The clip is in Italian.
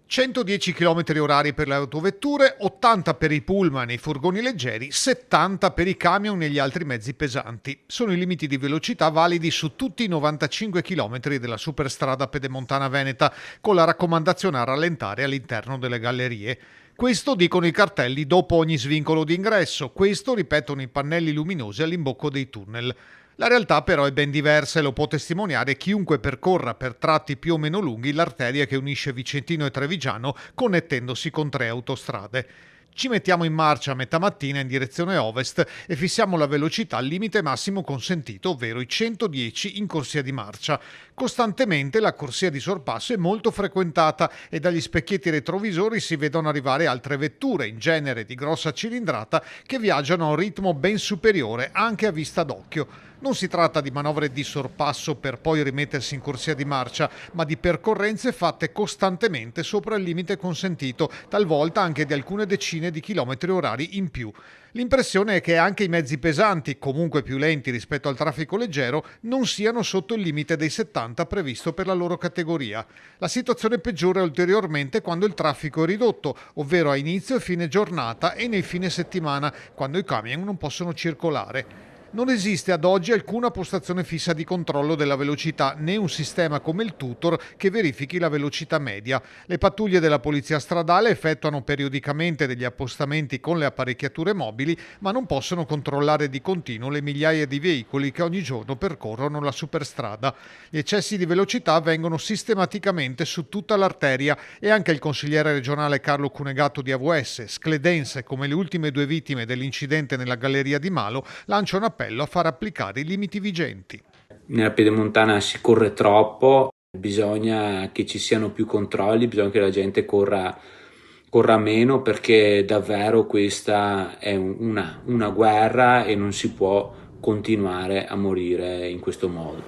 110 km/h per le autovetture, 80 per i pullman e i furgoni leggeri, 70 per i camion e gli altri mezzi pesanti. Sono i limiti di velocità validi su tutti i 95 km della superstrada pedemontana veneta, con la raccomandazione a rallentare all'interno delle gallerie. Questo dicono i cartelli dopo ogni svincolo d'ingresso, questo ripetono i pannelli luminosi all'imbocco dei tunnel. La realtà però è ben diversa e lo può testimoniare chiunque percorra per tratti più o meno lunghi l'arteria che unisce Vicentino e Trevigiano, connettendosi con 3 autostrade. Ci mettiamo in marcia a metà mattina in direzione ovest e fissiamo la velocità al limite massimo consentito, ovvero i 110 in corsia di marcia. Costantemente la corsia di sorpasso è molto frequentata e dagli specchietti retrovisori si vedono arrivare altre vetture, in genere di grossa cilindrata, che viaggiano a un ritmo ben superiore anche a vista d'occhio. Non si tratta di manovre di sorpasso per poi rimettersi in corsia di marcia, ma di percorrenze fatte costantemente sopra il limite consentito, talvolta anche di alcune decine di chilometri orari in più. L'impressione è che anche i mezzi pesanti, comunque più lenti rispetto al traffico leggero, non siano sotto il limite dei 70 previsto per la loro categoria. La situazione peggiora ulteriormente quando il traffico è ridotto, ovvero a inizio e fine giornata e nei fine settimana, quando i camion non possono circolare. Non esiste ad oggi alcuna postazione fissa di controllo della velocità né un sistema come il Tutor che verifichi la velocità media. Le pattuglie della polizia stradale effettuano periodicamente degli appostamenti con le apparecchiature mobili, ma non possono controllare di continuo le migliaia di veicoli che ogni giorno percorrono la superstrada. Gli eccessi di velocità avvengono sistematicamente su tutta l'arteria e anche il consigliere regionale Carlo Cunegato di AVS, scledense come le ultime 2 vittime dell'incidente nella galleria di Malo, lancia un appello a far applicare i limiti vigenti. Nella pedemontana si corre troppo, bisogna che ci siano più controlli, bisogna che la gente corra meno, perché davvero questa è una guerra e non si può continuare a morire in questo modo.